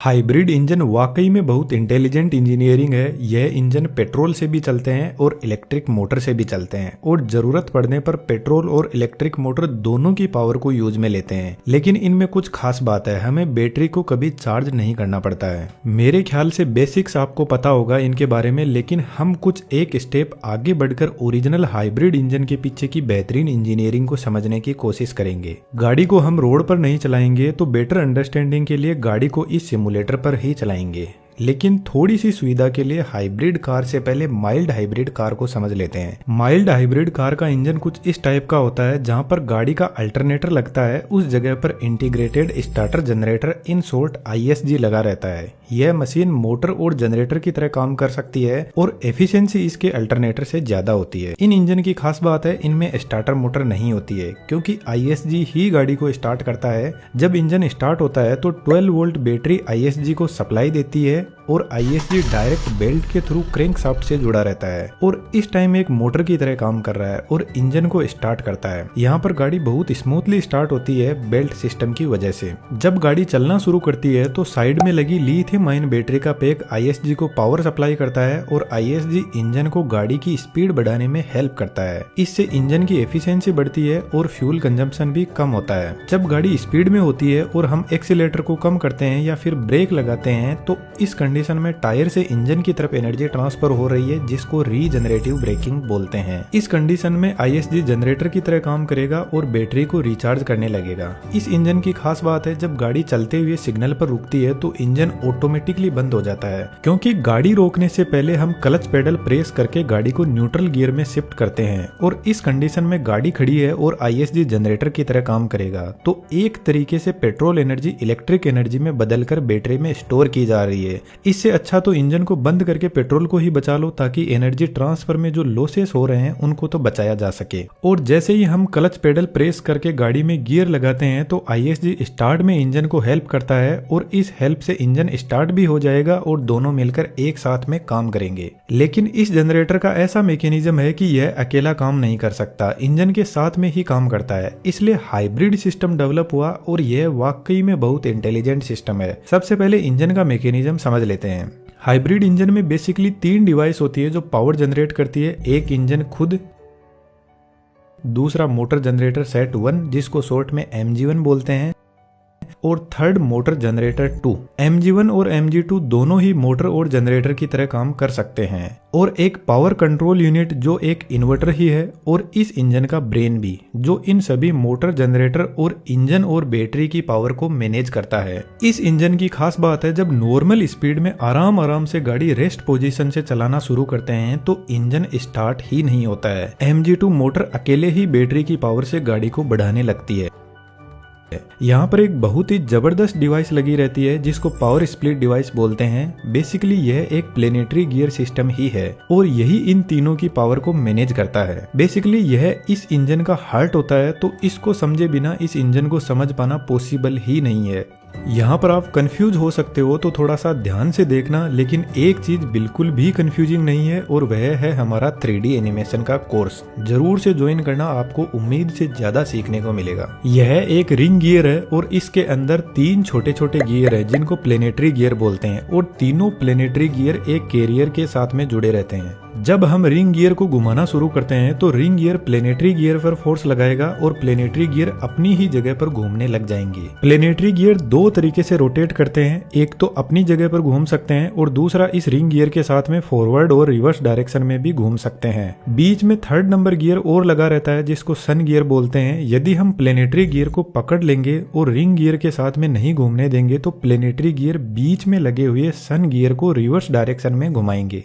Hybrid engine वाकई में बहुत इंटेलिजेंट इंजीनियरिंग है। यह इंजन पेट्रोल से भी चलते हैं और इलेक्ट्रिक मोटर से भी चलते हैं और जरूरत पड़ने पर पेट्रोल और इलेक्ट्रिक मोटर दोनों की पावर को यूज में लेते हैं। लेकिन इनमें कुछ खास बात है, हमें बैटरी को कभी चार्ज नहीं करना पड़ता है। मेरे ख्याल से बेसिक्स आपको पता होगा इनके बारे में, लेकिन हम कुछ एक स्टेप आगे बढ़कर ओरिजिनल हाइब्रिड इंजन के पीछे की बेहतरीन इंजीनियरिंग को समझने की कोशिश करेंगे। गाड़ी को हम रोड पर नहीं चलाएंगे, तो बेटर अंडरस्टैंडिंग के लिए गाड़ी को इस सिमुलेटर पर ही चलाएंगे। लेकिन थोड़ी सी सुविधा के लिए हाइब्रिड कार से पहले माइल्ड हाइब्रिड कार को समझ लेते हैं। माइल्ड हाइब्रिड कार का इंजन कुछ इस टाइप का होता है, जहां पर गाड़ी का अल्टरनेटर लगता है उस जगह पर integrated starter generator, in short ISG लगा रहता है। यह मशीन मोटर और जनरेटर की तरह काम कर सकती है और एफिशिएंसी इसके अल्टरनेटर से ज्यादा होती है। इन इंजन की खास बात है, इनमें स्टार्टर मोटर नहीं होती है, क्योंकि ISG ही गाड़ी को स्टार्ट करता है। जब इंजन स्टार्ट होता है तो 12 वोल्ट बैटरी ISG को सप्लाई देती है और ISG डायरेक्ट बेल्ट के थ्रू क्रैंक शाफ्ट से जुड़ा रहता है और इस टाइम एक मोटर की तरह काम कर रहा है और इंजन को स्टार्ट करता है। यहाँ पर गाड़ी बहुत स्मूथली स्टार्ट होती है बेल्ट सिस्टम की वजह से। जब गाड़ी चलना शुरू करती है तो साइड में लगी लिथियम आयन बैटरी का पैक ISG को पावर सप्लाई करता है और ISG इंजन को गाड़ी की स्पीड बढ़ाने में हेल्प करता है। इससे इंजन की एफिशिएंसी बढ़ती है और फ्यूल कंजम्पशन भी कम होता है। जब गाड़ी स्पीड में होती है और हम एक्सीलेटर को कम करते हैं या फिर ब्रेक लगाते हैं, तो इस कंडीशन में टायर से इंजन की तरफ एनर्जी ट्रांसफर हो रही है, जिसको रीजनरेटिव ब्रेकिंग बोलते हैं। इस कंडीशन में ISG जनरेटर की तरह काम करेगा और बैटरी को रिचार्ज करने लगेगा। इस इंजन की खास बात है, जब गाड़ी चलते हुए सिग्नल पर रुकती है तो इंजन ऑटोमेटिकली बंद हो जाता है, क्योंकि गाड़ी रोकने से पहले हम क्लच पेडल प्रेस करके गाड़ी को न्यूट्रल गियर में शिफ्ट करते हैं और इस कंडीशन में गाड़ी खड़ी है और ISG जनरेटर की तरह काम करेगा। तो एक तरीके से पेट्रोल एनर्जी इलेक्ट्रिक एनर्जी में बदलकर बैटरी में स्टोर की जा रही है। इससे अच्छा तो इंजन को बंद करके पेट्रोल को ही बचा लो, ताकि एनर्जी ट्रांसफर में जो लॉसेस हो रहे हैं उनको तो बचाया जा सके। और जैसे ही हम क्लच पेडल प्रेस करके गाड़ी में गियर लगाते हैं तो ISG स्टार्ट में इंजन को हेल्प करता है और इस हेल्प से इंजन स्टार्ट भी हो जाएगा और दोनों मिलकर एक साथ में काम करेंगे। लेकिन इस जनरेटर का ऐसा मैकेनिज्म है कि यह अकेला काम नहीं कर सकता, इंजन के साथ में ही काम करता है। इसलिए हाइब्रिड सिस्टम डेवलप हुआ और यह वाकई में बहुत इंटेलिजेंट सिस्टम है। सबसे पहले इंजन का मैकेनिज्म समझ लेते हैं। हाइब्रिड इंजन में बेसिकली 3 डिवाइस होती है जो पावर जनरेट करती है। एक इंजन खुद, दूसरा मोटर जनरेटर सेट 1 जिसको शॉर्ट में MG1 बोलते हैं, और थर्ड मोटर जनरेटर 2। MG1 और MG2 दोनों ही मोटर और जनरेटर की तरह काम कर सकते हैं। और एक पावर कंट्रोल यूनिट जो एक इन्वर्टर ही है और इस इंजन का ब्रेन भी, जो इन सभी मोटर, जनरेटर और इंजन और बैटरी की पावर को मैनेज करता है। इस इंजन की खास बात है, जब नॉर्मल स्पीड में आराम से गाड़ी रेस्ट पोजीशन से चलाना शुरू करते हैं तो इंजन स्टार्ट ही नहीं होता है। MG2 मोटर अकेले ही बैटरी की पावर से गाड़ी को बढ़ाने लगती है। यहाँ पर एक बहुत ही जबरदस्त डिवाइस लगी रहती है जिसको पावर स्प्लिट डिवाइस बोलते हैं। बेसिकली यह एक प्लेनेटरी गियर सिस्टम ही है और यही इन तीनों की पावर को मैनेज करता है। बेसिकली यह इस इंजन का हार्ट होता है, तो इसको समझे बिना इस इंजन को समझ पाना पॉसिबल ही नहीं है। यहाँ पर आप कंफ्यूज हो सकते हो, तो थोड़ा सा ध्यान से देखना। लेकिन एक चीज बिल्कुल भी कंफ्यूजिंग नहीं है और वह है हमारा 3D एनिमेशन का कोर्स। जरूर से ज्वाइन करना, आपको उम्मीद से ज्यादा सीखने को मिलेगा। यह एक रिंग गियर है और इसके अंदर 3 छोटे छोटे गियर है जिनको प्लेनेटरी गियर बोलते हैं और तीनों प्लेनेटरी गियर एक कैरियर के साथ में जुड़े रहते हैं। जब हम रिंग गियर को घुमाना शुरू करते हैं तो रिंग गियर प्लेनेटरी गियर पर फोर्स लगाएगा और प्लेनेटरी गियर अपनी ही जगह पर घूमने लग जाएंगे। प्लेनेटरी गियर 2 तरीके से रोटेट करते हैं, एक तो अपनी जगह पर घूम सकते हैं और दूसरा इस रिंग गियर के साथ में फॉरवर्ड और रिवर्स डायरेक्शन में भी घूम सकते हैं। बीच में 3rd नंबर गियर और लगा रहता है जिसको सन गियर बोलते हैं। यदि हम प्लेनेटरी गियर को पकड़ लेंगे और रिंग गियर के साथ में नहीं घूमने देंगे तो प्लेनेटरी गियर बीच में लगे हुए सन गियर को रिवर्स डायरेक्शन में घुमाएंगे।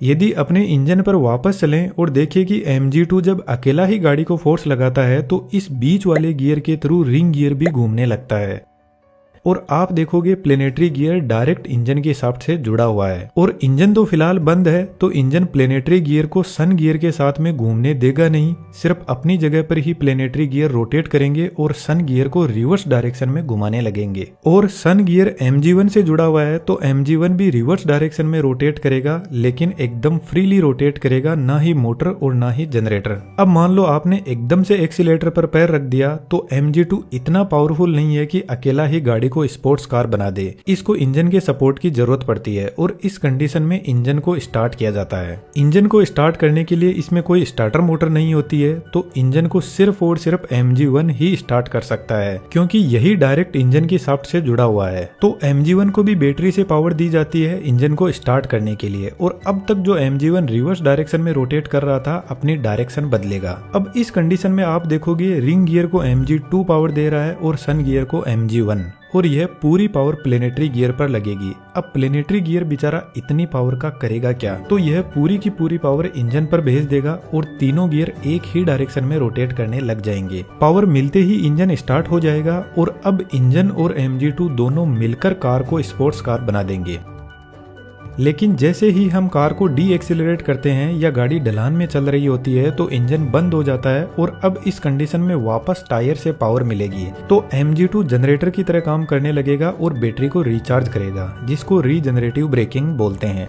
यदि अपने इंजन पर वापस चलें और देखें कि MG2 जब अकेला ही गाड़ी को फोर्स लगाता है तो इस बीच वाले गियर के थ्रू रिंग गियर भी घूमने लगता है और आप देखोगे प्लेनेटरी गियर डायरेक्ट इंजन के शाफ्ट से जुड़ा हुआ है। और इंजन तो फिलहाल बंद है, तो इंजन प्लेनेटरी गियर को सन गियर के साथ में घूमने देगा नहीं, सिर्फ अपनी जगह पर ही प्लेनेटरी गियर रोटेट करेंगे और सन गियर को रिवर्स डायरेक्शन में घुमाने लगेंगे। और सन गियर MG1 से जुड़ा हुआ है, तो MG1 भी रिवर्स डायरेक्शन में रोटेट करेगा, लेकिन एकदम फ्रीली रोटेट करेगा, ना ही मोटर और ना ही जनरेटर। अब मान लो आपने एकदम से एक्सीलेटर पर पैर रख दिया, तो MG2 इतना पावरफुल नहीं है कि अकेला ही गाड़ी को स्पोर्ट्स कार बना दे। इसको इंजन के सपोर्ट की जरूरत पड़ती है और इस कंडीशन में इंजन को स्टार्ट किया जाता है। इंजन को स्टार्ट करने के लिए इसमें कोई स्टार्टर मोटर नहीं होती है, तो इंजन को सिर्फ और सिर्फ MG1 ही स्टार्ट कर सकता है, क्योंकि यही डायरेक्ट इंजन की शाफ्ट से जुड़ा हुआ है। तो MG1 को भी बैटरी से पावर दी जाती है इंजन को स्टार्ट करने के लिए। और अब तक जो MG1 रिवर्स डायरेक्शन में रोटेट कर रहा था, अपनी डायरेक्शन बदलेगा। अब इस कंडीशन में आप देखोगे रिंग गियर को MG2 पावर दे रहा है और सन गियर को MG1, और यह पूरी पावर प्लेनेटरी गियर पर लगेगी। अब प्लेनेटरी गियर बेचारा इतनी पावर का करेगा क्या, तो यह पूरी की पूरी पावर इंजन पर भेज देगा और तीनों गियर एक ही डायरेक्शन में रोटेट करने लग जाएंगे। पावर मिलते ही इंजन स्टार्ट हो जाएगा और अब इंजन और MG2 दोनों मिलकर कार को स्पोर्ट्स कार बना देंगे। लेकिन जैसे ही हम कार को डी एक्सीलरेट करते हैं या गाड़ी ढलान में चल रही होती है तो इंजन बंद हो जाता है और अब इस कंडीशन में वापस टायर से पावर मिलेगी, तो MG2 जनरेटर की तरह काम करने लगेगा और बैटरी को रिचार्ज करेगा, जिसको रीजनरेटिव ब्रेकिंग बोलते हैं।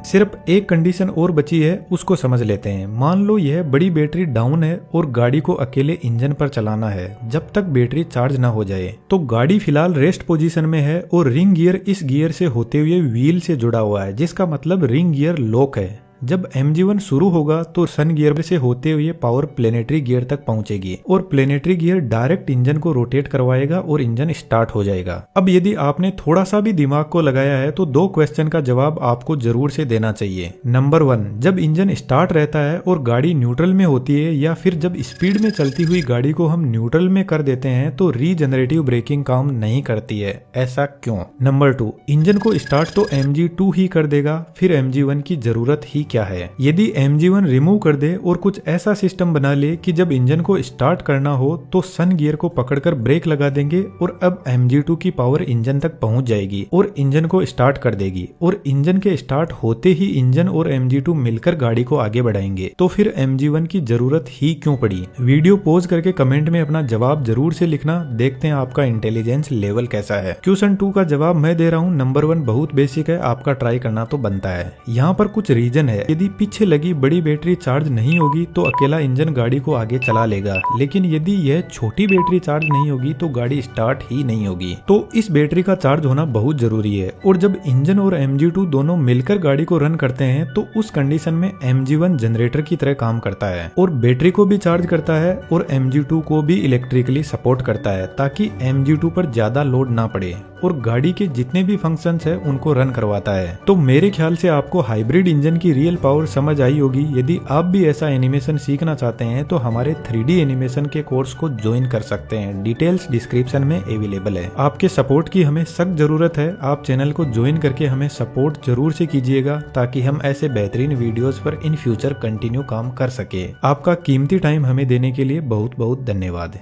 सिर्फ एक कंडीशन और बची है, उसको समझ लेते हैं। मान लो यह बड़ी बैटरी डाउन है और गाड़ी को अकेले इंजन पर चलाना है जब तक बैटरी चार्ज ना हो जाए। तो गाड़ी फिलहाल रेस्ट पोजीशन में है और रिंग गियर इस गियर से होते हुए व्हील से जुड़ा हुआ है, जिसका मतलब रिंग गियर लॉक है। जब MG1 शुरू होगा तो सन गियर से होते हुए पावर प्लेनेटरी गियर तक पहुंचेगी और प्लेनेटरी गियर डायरेक्ट इंजन को रोटेट करवाएगा और इंजन स्टार्ट हो जाएगा। अब यदि आपने थोड़ा सा भी दिमाग को लगाया है तो दो क्वेश्चन का जवाब आपको जरूर से देना चाहिए। नंबर 1, जब इंजन स्टार्ट रहता है और गाड़ी न्यूट्रल में होती है या फिर जब स्पीड में चलती हुई गाड़ी को हम न्यूट्रल में कर देते हैं तो रीजनरेटिव ब्रेकिंग काम नहीं करती है, ऐसा क्यों? नंबर 2, इंजन को स्टार्ट तो MG2 ही कर देगा, फिर MG1 की जरूरत ही क्या है? यदि MG1 रिमूव कर दे और कुछ ऐसा सिस्टम बना ले कि जब इंजन को स्टार्ट करना हो तो सन गियर को पकड़कर ब्रेक लगा देंगे और अब MG2 की पावर इंजन तक पहुंच जाएगी और इंजन को स्टार्ट कर देगी, और इंजन के स्टार्ट होते ही इंजन और MG2 मिलकर गाड़ी को आगे बढ़ाएंगे, तो फिर MG1 की जरूरत ही क्यों पड़ी? वीडियो पॉज करके कमेंट में अपना जवाब जरूर से लिखना, देखते हैं आपका इंटेलिजेंस लेवल कैसा है। क्वेश्चन 2 का जवाब मैं दे रहा हूँ। नंबर 1 बहुत बेसिक है, आपका ट्राई करना तो बनता है। यहाँ पर कुछ रीजन है। यदि पीछे लगी बड़ी बैटरी चार्ज नहीं होगी तो अकेला इंजन गाड़ी को आगे चला लेगा, लेकिन यदि यह छोटी बैटरी चार्ज नहीं होगी तो गाड़ी स्टार्ट ही नहीं होगी। तो इस बैटरी का चार्ज होना बहुत जरूरी है, और जब इंजन और MG2 दोनों मिलकर गाड़ी को रन करते हैं तो उस कंडीशन में MG1 जनरेटर की तरह काम करता है और बैटरी को भी चार्ज करता है और MG2 को भी इलेक्ट्रिकली सपोर्ट करता है, ताकि MG2 पर ज्यादा लोड ना पड़े और गाड़ी के जितने भी फंक्शंस है उनको रन करवाता है। तो मेरे ख्याल से आपको हाइब्रिड इंजन की रियल पावर समझ आई होगी। यदि आप भी ऐसा एनिमेशन सीखना चाहते हैं तो हमारे 3D एनिमेशन के कोर्स को ज्वाइन कर सकते हैं, डिटेल्स डिस्क्रिप्शन में अवेलेबल है। आपके सपोर्ट की हमें सख्त जरूरत है, आप चैनल को ज्वाइन करके हमें सपोर्ट जरूर से कीजिएगा ताकि हम ऐसे बेहतरीन वीडियोस पर इन फ्यूचर कंटिन्यू काम कर सके। आपका कीमती टाइम हमें देने के लिए बहुत बहुत धन्यवाद।